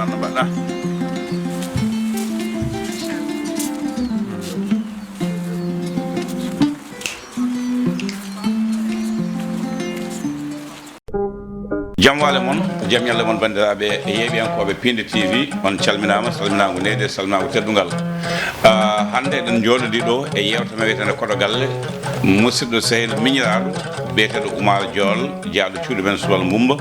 Souleymane mbaɗɗa jam wale mon jam yalle mon bandiraɓe e yeeɓiyankoɓe Pinde TV on calminama salminago neyde salminago teddugal hande eɗen jooɗodi ɗo e yewtama wiyetende koɗo galle musidɗo sehil miñiraɗo biyeteɗo Oumar Diol jaaɗo cuuɗi men Subal Ngumba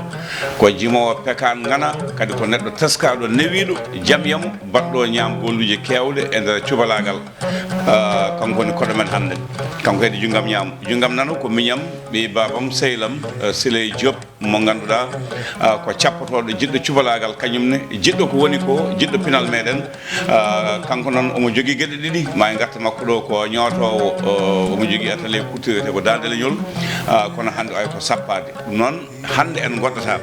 ko jimowo pekan ngana kadi ko neɗɗo teskaɗo newiɗo jaɓyam baɗɗo ñam golluji kewɗe e nder cubalagal kanko woni koɗo men hande kanko kadi junggam nano ko miñam ɓi babam sehilam Siley Diop mo ganduɗa ko cappotoɗo jiɗɗo cubalagal kañumne jiɗɗo ko woni ko jiɗɗo pinal meɗen kanko noon omo jogui gueɗe ɗiɗi ma e garta makko ɗo ko ñootowo omo jogui atelier couture ko dande leñol kono hande ay ko sappade ɗum noon hande en goddata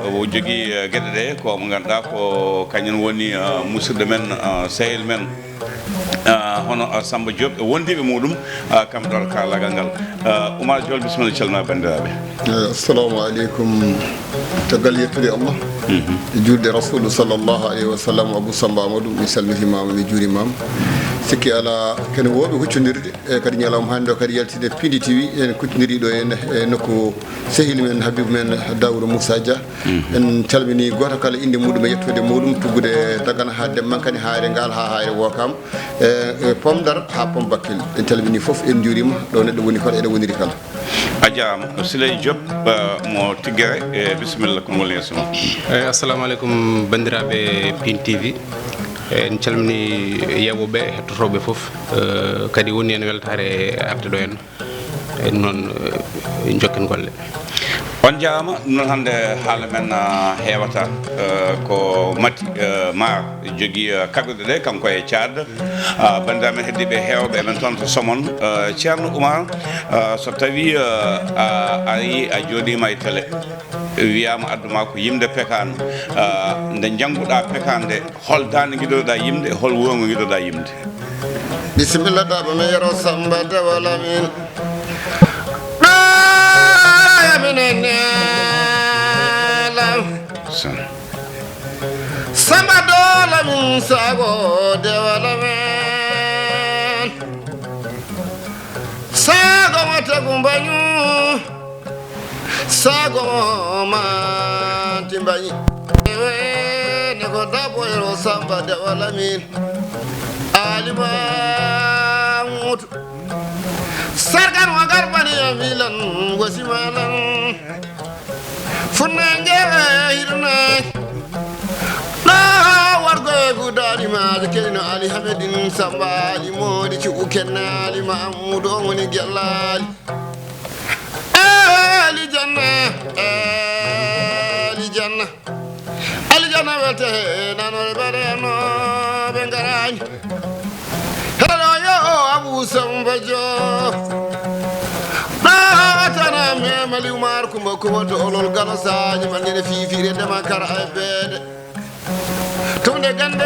o jogui gueɗe ɗe ko mo ganduɗa ko kañum woni musidɗo men sehil men hono Samba Diop e wondiɓe muɗum kamɓe ɗo kalagal ngal Oumar Diol bisimilla calmina bandiraɓe assalamu aleykum tagal yettude Allah e juurde rasulu sallllahu alayhi wa sallam Abou Samba Amadou mi salmitimama mi juurimama sikki ala kene wooɓe huccodirde e kadi ñalawma hannde o kadi yaltide Pinde TV en kuccodiri ɗo e nokku sehil men Habibou men Daouda Moussa Dia en calmini goto kala inde muɗum e yettude muɗum tuggude dagana ha demman kadi haare ngal ha haare wokam e Pomdar ha Pom Bakel en calmini foof en juurima ɗo neɗɗo woni kala eɗen woniri kala a jarama Siley Diop mo Tigguere e bisimilla ko ngol yeeso assalamu aleykum bandiraɓe Pinde TV en calmini yewoɓe hettotoɓe foof kadi woni en weltare arde ɗo en noon jokken golle on jarama ɗum noon hande haala men heewata ko Mati Mar jogui kaɓirɗe ɗe kanko e Thiad bandiraɓe men heddiɓe hewɓe men toon to Somone ceerno Oumar so tawi a ari a jooɗima e télé wiyama adduma ko yimde pekan nde jangguɗa pekan nde hol dande guiɗoɗa yimde hol wuro ngo guiɗoɗa yimde bisimilla daba mi yero Samba Dewala min Samba Dola min sago Dewala men sago mata gumbanyu sago ma timbanyi ne ko dabo yero Samba Dewala min alima mutu sargan wa garbani ya milan wasimalan funange hirna na wargo gudani ma keno Ali Hamedin Samba ali modi ci ukenna ali Mahmoud on woni gellali ali janna wete nanore bareno be garani hello yo Abou Samba Diop tana memali Oumar Kumba to olol galo saji mangene fifire dema kara e beede tumde gande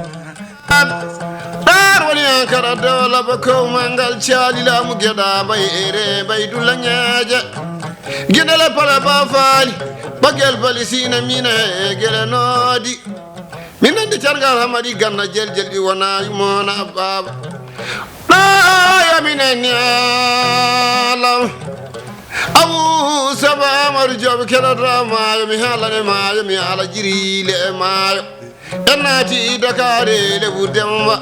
dar woni ankara dola ba ko mangal caali lamu geɗa bay ere bay dulla ñaaje gueɗele pala ba faali bagel bali sina mina e gele noodi min nandi cargal hamadi ganna jeljel ɗi wona mona baba yaminen yalam Abou Samba Amadou Diop keɗoto maayo mi haalane maayo mi ala jirile e maayo en naati Dakare lebu Demba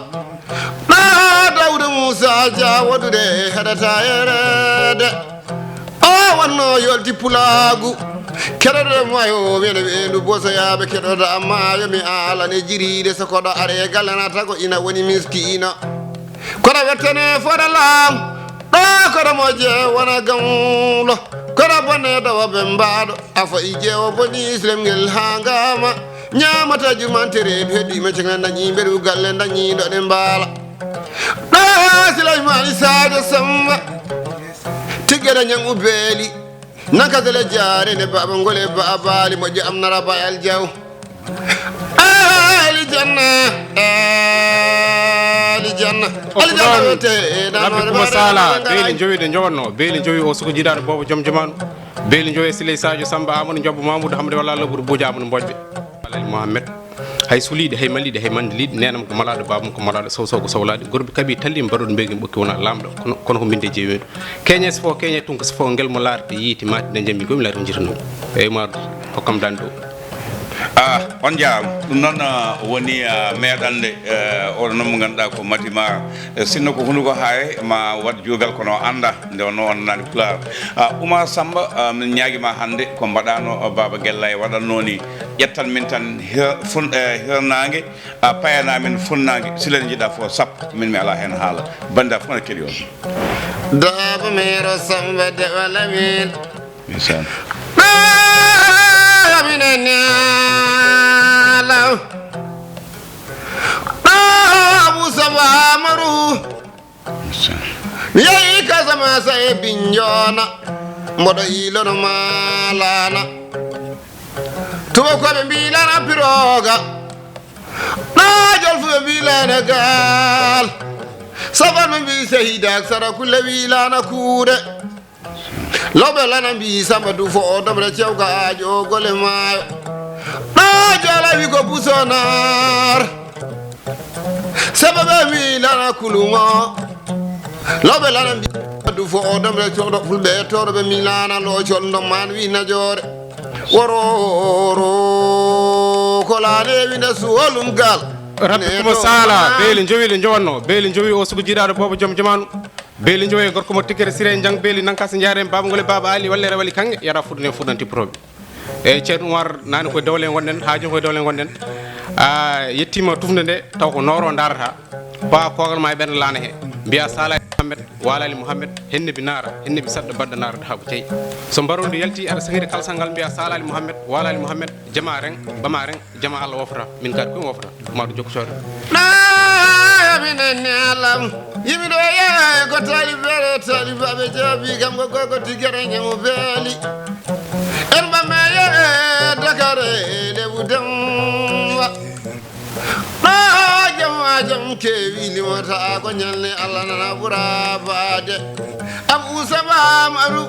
Daouda Moussa Dia waɗude heɗata yerede o wonno yolti pulagu keɗoto maayo mene ɓendu bosoyaɓe keɗoto maayo mi alane jirile so koɗo are gallanata ko ina woni miskino kono wettene fota laamu kono moje wona gamlo kono bonne dawa ɓe mbaɗo afa i jeewo boni islem ngel ha ngama ñamata jumantereɗu heeɗima cega dañi mbeɗu galle dañiɗo ɗe mbaala Souleymane Sadio Samba tiggeɗa ñangu beeli nakadele jaare ne baba ngole ba baali moƴƴo am nara bayal diaw ali janna labbi kuma sala beeli jowi ɗe jowatno beeli jowi o soko jiiɗaɗo bobo joom jamanu beeli jowi Siley Sadio Samba Amadou Diop Mamoudou Hamdi walla Allah ɓuuri Boudia Amadou Mbodɓe Alal Mohamed hay suliide hay malliide hay mande liide nenam ko malaɗo babam ko malaɗo sow ko sowlaade gorɓe kabi talli mbaɗoɗo mbegi ɓokki wona lamɗo kono ko minde jeewi keñe so fo keñe tunka so fo ngel mo laarde yiiti mati nde jammi gomi laati jirno eyyi ma hokkam dande o on jaam ɗum noon woni meeɗande oɗo noon mo ganduɗa ko matima sinno ko hunde ko hay ma wat juugal kono anda nde wonno wonnani pulaar Oumar Samba min ñaaguima hande ko mbaɗano Baba Guella e waɗanno ni ƴettan min tan hirnangue payana min funnague silen jiiɗa fo sappo min mi ala hen haala banda fof ne keeɗi on Daba mero Samba de walamin insan Samba maru yayi kasama say binjona modo ilono malana tuba ko be bilana piroga na jol fu bilana gal sabar me bi sehida sara kulle bilana kude lobe lana bi Samba du fo dobre cewga ajo gole mayo na jala wi ko busonar sababe mi lana kulungo lobe lana bi du fo dobre cewdo fulbe torobe mi lana lo col ndo man wi najore wororo ko laane wi na suwolum gal rabbi ko sala beeli jowi le jowanno beeli jowi o sugu jiidaado bobo jom jamanu beeli jowi gorko mo tikkere sire jang beeli nankasa jaare baba ngole baba ali walle rawali kange yara fudne fudanti probe e Ceerno Oumar nani ko dawle gonden haajo ko dawle gonden yettima tufde nde taw ko noro darata ba kogal ma ben laana he biya sala Muhammad walali Muhammad henne bi nara henne bi sadda badda nara habu tay so barondi yalti ara sangiri kalsangal biya salali Muhammad walali Muhammad jama reng bama reng jama Allah wofra min kat ko wofra ma do jokko sodo minenne alam yimiɗo yeeya ko talibere talibaɓe jaabi kam ko gogo tigere ñamo beeli en ɓamme yee dakare lebu demba jam kewi limota ko ñalne Allah nana ɓura baade am usama maru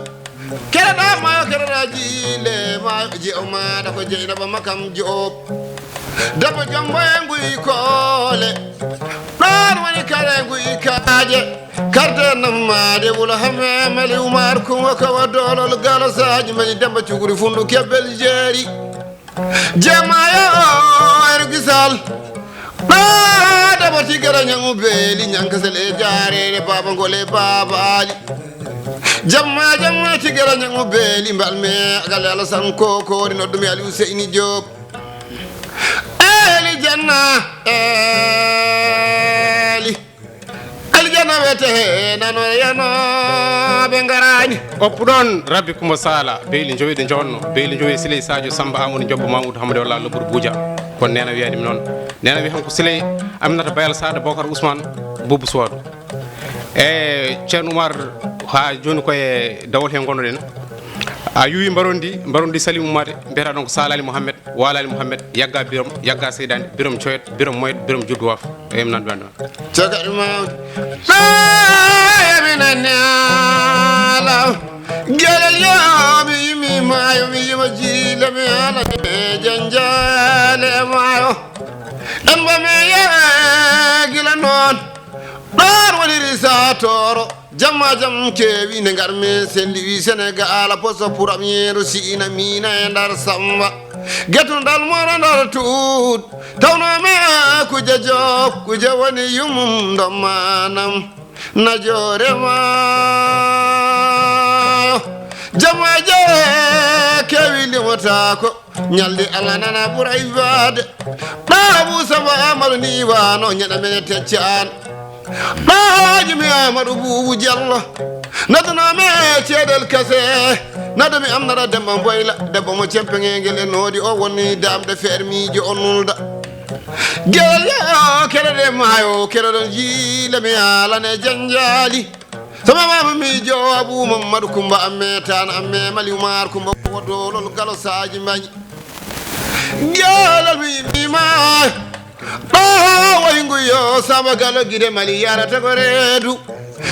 kereɗa mayo kereɗa jiile mayo jeo maɗa ko jeyɗaɓa makam joob debbo jombo e nguyi koole ɗon woni kare nguyi kaaje karte nammade wulo hamemeli Oumar Coumba kawa dolol galosaji mani demba cukuri fundu kebbel jeeri jemayo er gisal debbo tigara ñangu beeli ñankasel e jaarede baba ngole baba ali jamma tigara ñangu beeli mbalme galle Alassane Kokori noddumi Aliou Seyni Diop eli janna wete nano yano be garani oppuɗon rabbi Coumba Sala beeli jowiɗe jonno beeli jowi Siley Sadio Samba Amadou Diobbo Mamoudou Hamadou Walla Lobbour Boudia kono nena wiyani mi noon nena wi hanko Siley Aminata Bayal Sada Bocar Ousmane Boubou Sowadou e Ceerno Oumar ha joni koye dawol hen gonnoɗen a yuwi mbarondi Salim Oumade mbiyata ɗon ko Salali Mouhamed walali Mouhamed yagga birom yagga seydani birom coyet birom moyet birom juddu waf eyyi nan ɓe cagati mawde minenala guelel yomi yimi mayo mi yima jiile mi ala e janjale e mayo en mbami ye gila noon ɗon woni risatoro jamma jam kewi nde garmi sen liwi Sénégal poso premiére siina mina e ndar Samba getundal moro ndar tuut tawnome kuje job kuje woni yumum ndo manam najore mayo jamma je kewi limotako ñaldi Allah nana ɓuray wade ɗaɓu Samba Amadou ni wano ñaɗa mene teccan ɗaji mi Amadou Boubou Diallo naduname ceeɗel kase nadumi amnara Demba Boyla debbo mo cempeŋegel e noodi o woni damde feere miijo o nulda guel yo kereɗe maayo kereɗon jiile mi alane janjali sama mama miijo Abou Mamadou Coumba amme tan amme Mali Oumar Coumba wodolol galo saji mbañi guelal mi yimima ɗo waygu yo samba gallo guide mali yarata ko reedu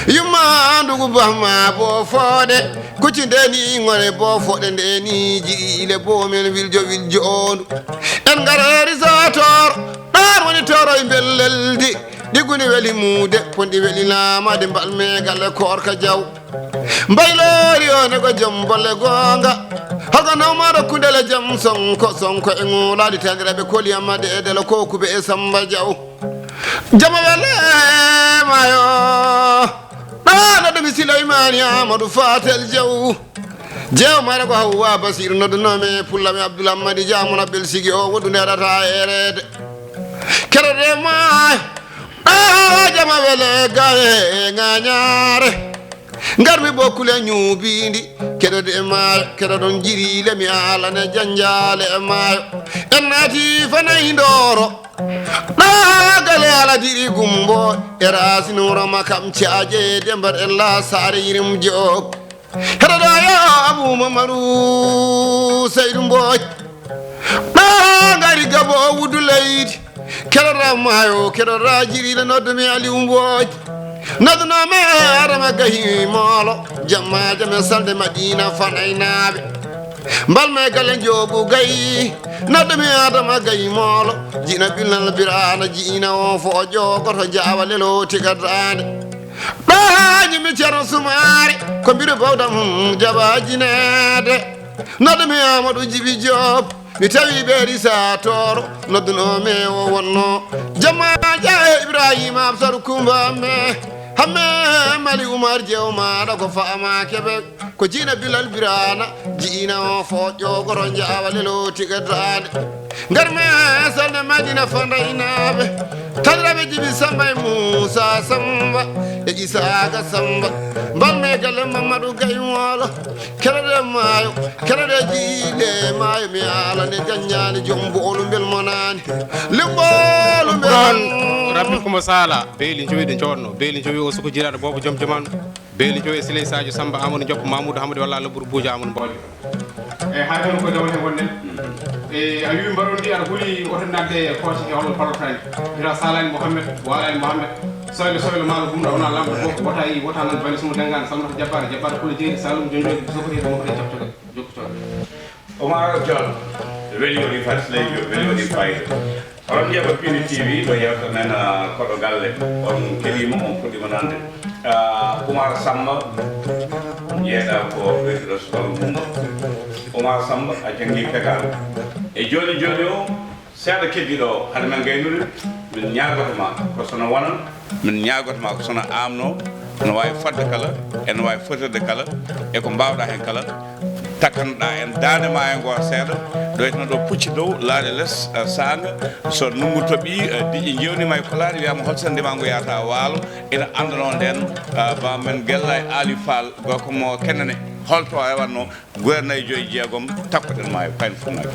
yummandugu bamma bo foode kuccindeni ngone bo foɗe ndeni jiile bo men wiljo ondu en gareri sator ɗan woni toro e belleldi ɗigguni weeli muude ponɗi weeli laamade mbalme galle korka diaw mbaylori o ne ko joom bolle gonga hoko nawmaɗo kundele jaam sonko e ŋulade taniraɓe koliyamade e delo kokuɓe e samba diaw jama wele mayo ɗano ɗumi silaymani amadou fatel diaw jeew mara ko hawwa basir noddunome pullami abdoulamadi diamona bel sigi o woɗɗu neɗata erede kerede mayo jama wele gaye ŋañare garmi bokkule ñuubindi keɗode e maayo keɗo ɗon jirile mi alane janjale e maayo en naati fanayi ndoro ɗagale ala diri gumbo e rasinuroma kam caajede mbaɗ en la saare yirim joob heɗoɗo yo abou mamadou seydou mboj ɗa gari gabo wuddu leydi keɗoɗa maayo keɗoɗa jirile noddumi aliou mboj noddanome adama gahi moolo jammaja men salde madina fanaynaɓe mbalme galle jooɓu gayi noddumi adama gayi moolo jiina ɓilnal birana jiina on fo o jogoto jawa lelo tigadande ɗañimi ceerno sumari ko mbiɗo bawdam jabajinede noddumi amadou djibi diob mi tawi ɓeeri sa toro noddunome o wonno jammaja e ibrahima absaru coumba me hamme mali oumar jeew maɗa ko fama keɓe ko jiina bilal birana jiina o fo ƴogoro jawa lelo tigadande garme salde madina fandaynaɓe taniraɓe djibi samba e moussa samba e isaka samba mbalme galle mamadou gaymolo keɗoɗe maayo keɗoɗe jiile maayo mi alane gaññani joom boolu bel monani limbolu ɗon rabbi komo sala beeli jowiɗo jodno beeli jowi o soko jiraɗo bobo joom jamanu beeli jowi siley sadio samba amadou dioppo mamoudou hamadou walla labour boudia amadou mbolɓe eyyi ha toon ko jawte gonɗen e a wi mbaɗon ndi aɗa huuli oto nadde kooti e holno palotani mbiɗa salani mouhamed walani mouhamed soyle maalo gumɗa wona lamɗo fof wota yi wota nan bali sumo dengane salmata jabbare kule jeeri salum jonjodi sofori mokoɗe jabtoɗe jokkotoɗe Omar John weli waɗi fasleyjo weli waɗi fayida oɗon ƴeeɓa Pini TV ɗo yewta men koɗo galle on keɗima on puɗɗima nande Oumar Samba jeeɗa ko ɓeyduɗo sukol mumba Oumar Samba a jangi pekal e joni o seeɗa keddiɗo hade men gaynude min ñagotoma ko sono wonan min ñagotoma ko sono amno no wawi fadde kala ene wawi fotorde kala e ko mbawɗa hen kala takkanɗa en dande ma e ngo seeɗa ɗo etno ɗo pucci dow laaɗe less sanga so nungu tooɓi diƴƴe jewnima e kolaɗe wiyama holto ndimango yata waalo ina andano nden bamen guella e ali fall gokomo kennene holto e wanno gouverneur joyi jeegom takkoɗen ma e payne funnague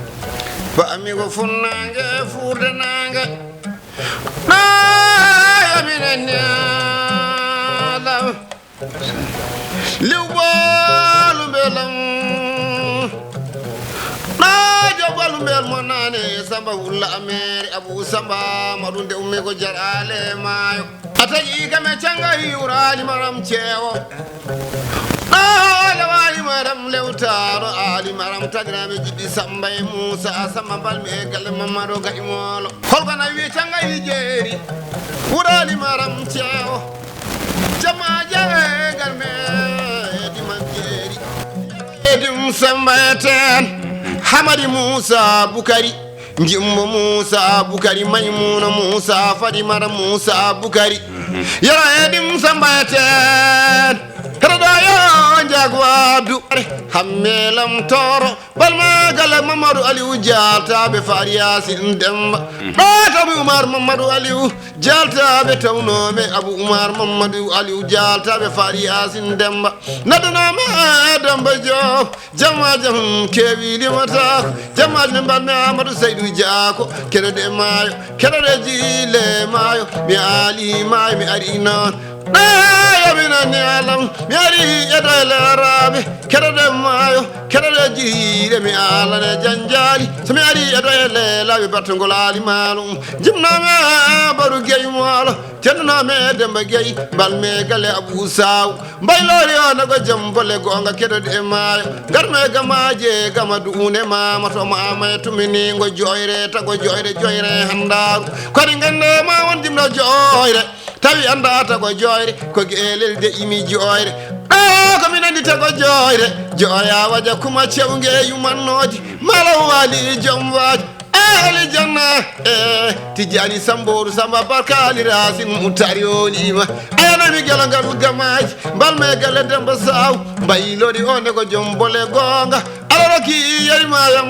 ba amigo funnangue fuurdenangue aminennialam liwɓolu mbelam joɓɓolu mbel mo nane samba wulla amere abou samba maɗum nde ummi ko jarale maayo a taƴi kame canga hiwrani maram ceewo lewani maram lewtaro ali maram tagiraɓe jiɗɗi samba e moussa samba mbalmi e galle mamadou gaymolo holko na wi canga hi jeeri wurani maram ceewo jamaja e garme ediman jeeri edim samba eten hamadi moussa boukari jimbo moussa boukari maymuna moussa fadimata moussa boukari yara edim samba eten heɗoɗa yo jagwadu hammelam toro balma galle mamadou aliou jaltaɓe faari yasin demba ɗo tawi oumar mamadou aliou jaltaɓe tawnome abou oumar mamadou aliou jaltaɓe faari yasin demba noddanome demba diob jamma jam keewi limatako jammaji ne mbalmi amadou seydou diako keɗoɗe maayo keɗoɗe jiile maayo mi aali maayo mi ari noon yabinani alam mi ari eɗele araɓe keɗoɗe maayo keɗoɗe jiire mi alane janjali somi ari e doyele lawi battugolali malum jimname baru gueyi moolo tenname demba gueyi balme galle abou saw mbaylori o nago jaam bolle gonga keɗoɗe e maayo garme gamaje gama duune mama to mama e tuminigo joyre tago joyre handaru kodi gande ma won jimno joyre tawi andata ko joyre ko guelelde imi joyre ko min andi tago joyre joya waja kuma cewge yumannodi malaw wali joom waji ali janna tijani samboru samba barkali rasin mutari olima ayanami gelangal gamaji balme galle demba saw baylodi one ko joom bole gonga aloroki yerimayam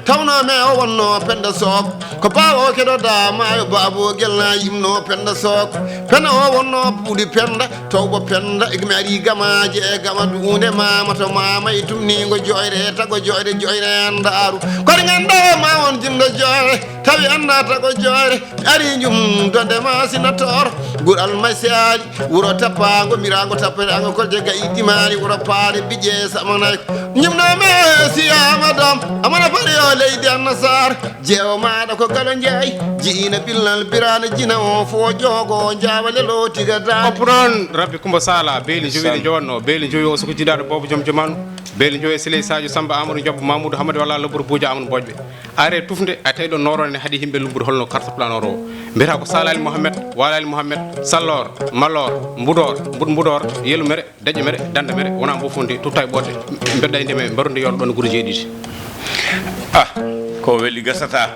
tawno me o wonno penda sok ko bawo keɗoɗa mayo babo gelna yimno penda sok penda o wonno puudi penda towbo penda mi ari gamaji e gama duunde mama to mama e tumnigo joyre tago joyre andaru koɗe ganda ma won jimɗo joyre tawi anda tago joyre ari jum donde ma sinator gural masali wuro tappago mirago tappago kolje gayi dimani wuro paade bije samanay ñimnome siyama dam amana paɗe o leydi annasar jeewo maɗa ko galo jeeyi jiina billal birana jina o fo jogo jawale lo tiga da oppo noon rabbi Coumba Sala beeli jowiɗe jowanno beeli jowi o soko jiɗaɗo bobo joom jamanu beeli jowi Siley Sadio Samba Amadou Diop Mamoudou Hamadi walla Lobbour Boudia Amadou Bojɓe are tufde a tawi ɗo norone haadi yimɓe lumbude holno carte plan oro o mbiyata ko Salali Mouhamed Walali Mouhamed Sallor Malor Mbudor Yelu Mere Daƴƴe Mere Dande Mere wona mbofonde tutta e ɓodde bedda e ndeme mbarude yoɗo ɗon guure jeeɗiɗi ko weli gasata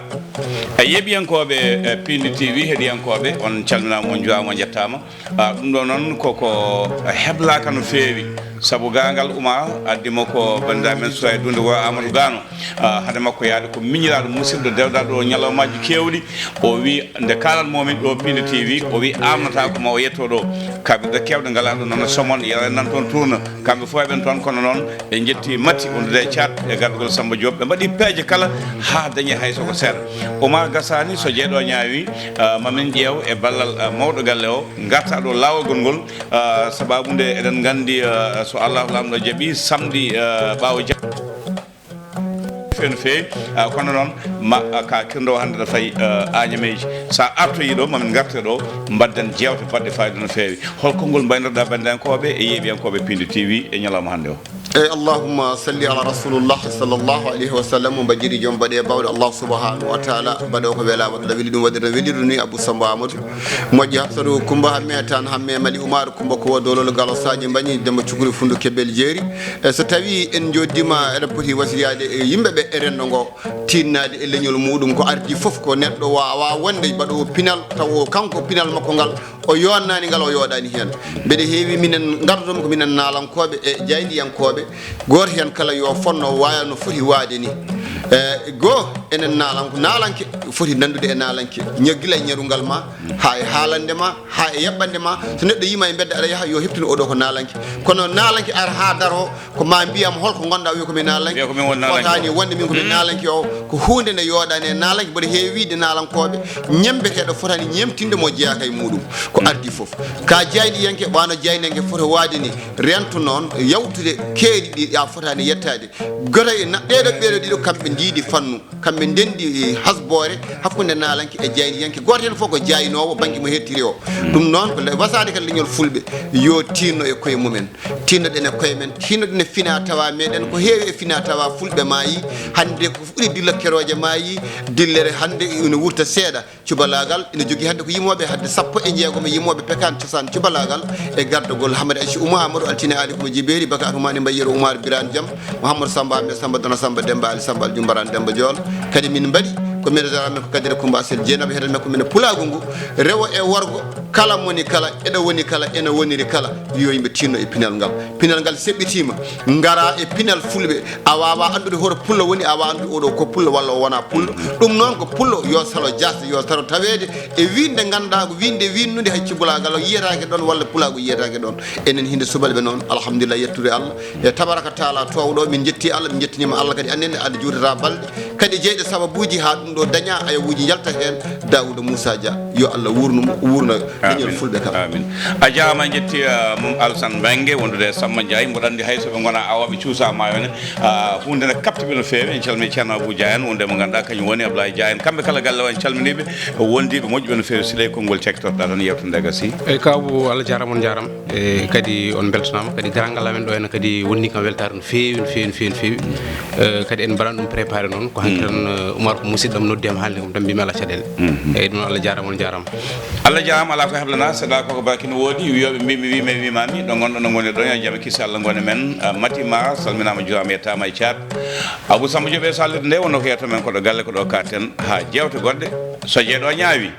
e yeɓiyankoɓe Pindi TV heɗiyankoɓe on calminama on juwama jettama ɗum ɗo noon koko heblaka no feewi saabu gangal uma addimo ko bandiraɓe men suwa e dunde wo Amadou Gano hade makko yaade ko miñiraɗo musidɗo dewɗaɗo o ñalawmaji kewɗi o wi nde kalanmomin ɗo Pindi TV o wi amnata ko ma o yetto ɗo kamɓe kewɗe ngalaɗo noon somon yara nan toon tourna kamɓe fof eɓen toon kono noon ɓe jetti matti wondude e cat e gardugol Samba Diop ɓe mbaɗi peeje kala ha dañi hay soko seeɗa Oumar Gassani so jeeɗo ñaawi mamin ƴeew e ballal mawɗo galle o garta ɗo lawol ngol sababude eɗen gandi so Allahu lamɗo jaaɓi samedi ɓaawo no feewi kono noon ka kirdo hande ɗo fayi Agnameyji sa artoyi ɗo mamin garte ɗo mbadden jewte baɗɗe fayida no feewi holko ngol mbaynorɗa bandiyankoɓe e yeeɓiyankoɓe Pindi TV e ñalawma hande o اللهم صل على رسول الله صلى الله عليه وسلم بجري جom bade bawde Allah subhanahu wa ta'ala bado ko wela wadda weli dum wadda weliru ni Abou Samba Amadou moƴƴi hafsatu Coumba hamme tan hamme mali Oumar Coumba ko dolol galo saji bañi demba cukuri fundu kebel jeeri so tawi en joddima ene poti wasiyade yimbe be e renno ngo tinnade e leñol mudum ko ardi fof ko neddo wawa wonde bado pinal taw kanko pinal makko ngal o yonnani ngal o yodani hen bede heewi minen gardodom ko minen nalankobe e jaydiyankobe goto hen kala yo fonno waya no foti waade ni go enen nalanke foti nandude e nalanke ñaggila e ñarungal ma ha e haalande ma ha e yabbande ma so neddo yima e bedda aɗa yaha yo heptino oɗo ko nalanke kono nalanke ar ha daro ko ma mbiyam holko gonda wi ko mi nalanke fotani wonde min ko mi nalanke o ko hunde nde yoɗani e nalanke mboɗo heewide nalankoɓe ñembeteɗo fotani ñemtinde mo jeeyaka e muɗum ko ardi foof ka jaydi yanke wano jaydenke foto waade ni rentu noon yawtude keeri ɗi ya fotani yettade goto e ɗeɗo ɗiɗo kamɓe ndiidi fannu kamɓe ndendi hasbore hakkude nalanke e jaydi yanke goto hen fof ko jaynowo banggue mo hettiri o ɗum noon ko wasade kala leñol fulɓe yo tinno e koye mumen tinnoɗen e koye men tinnoɗen e fina tawa meɗen ko heewi e fina tawa fulɓe maayi hande ko ɓuuri dilla keroje maayi dillere hande ene wurta seeɗa cubalagal ene jogui hande ko yimoɓe hadde 16 yimoɓe pekan cosan cubalagal e gardogol Hamadi Achi Oumar Amadou altine ali ko jiberi baka arumani mbayyero Oumar Birane Diam Mouhamadou Samba Ahmed Samba Dona Samba Demba Ali Samba Aljumbaran Demba Diol kadi min mbaɗi ko mine darame ko Kadira Coumba Sel jeenaɓe heɗen men ko mine pulago ngu rewo e worgo kala moni kala eɗo woni kala ene woniri kala yo yimɓe tinno e pinal ngal seɓɓitima ngara e pinal fulɓe a wawa andude hoto pullo woni a wawa andude oɗo ko pullo walla o wona pullo ɗum noon ko pullo yo salo jasde yo taro tawede e winde ganduɗa ko winde winnude hay cibulagal o yiyetake ɗon walla pulago yiyetake ɗon enen hinde subalɓe noon alhamdulillah yettude Allah e tabaraka taala towɗo min jetti Allah min jettinima Allah kadi annene aɗa juutata balɗe kadi jeyɗe sababuji ha ɗum ɗo daña ayawuji yalta hen Daouda Moussa Dia yo Allah wurna dañol fulɓe kala amin a jaama jetti mum Alsan Bangue wondude Samba Ndiaye mboɗo andi hayso ɓe gona awaɓe cuusa mayo ne hunde ne kaptiɓe no feewi en calmini ceerno Abou Dia en wonde mo ganduɗa kañum woni Abdoulaye Dia en kamɓe kala galle o en calminiɓe wondiɓe moƴƴuɓe no feewi siley konngol cektorɗa tan yewtande gasi eyyi kaw Allah jarama on jarama e kadi on beltanama kadi garangal amen ɗo henna kadi wonni kam weltare no feewi no feewi no feewi no feewi kadi en mbaɗan ɗum préparé noon ko hanki tan Oumar ko musidɗam noddiyam haalde kom tan mbimi ala caɗele eyyi ɗum Allah jarama on jarama Allah jarama ala ko heblana saɗa koko baki no woodi wiyoɓe mbimi wime wimami ɗo gonɗo no goni ɗo yo jaam kisi Allah gone men Matima salminama juurama yettama e caat Abou Samba Diop e sallide nde wonno ko yetto men koɗo galle ko ɗo katen ha jewte goɗɗe so jeeɗo ñaawi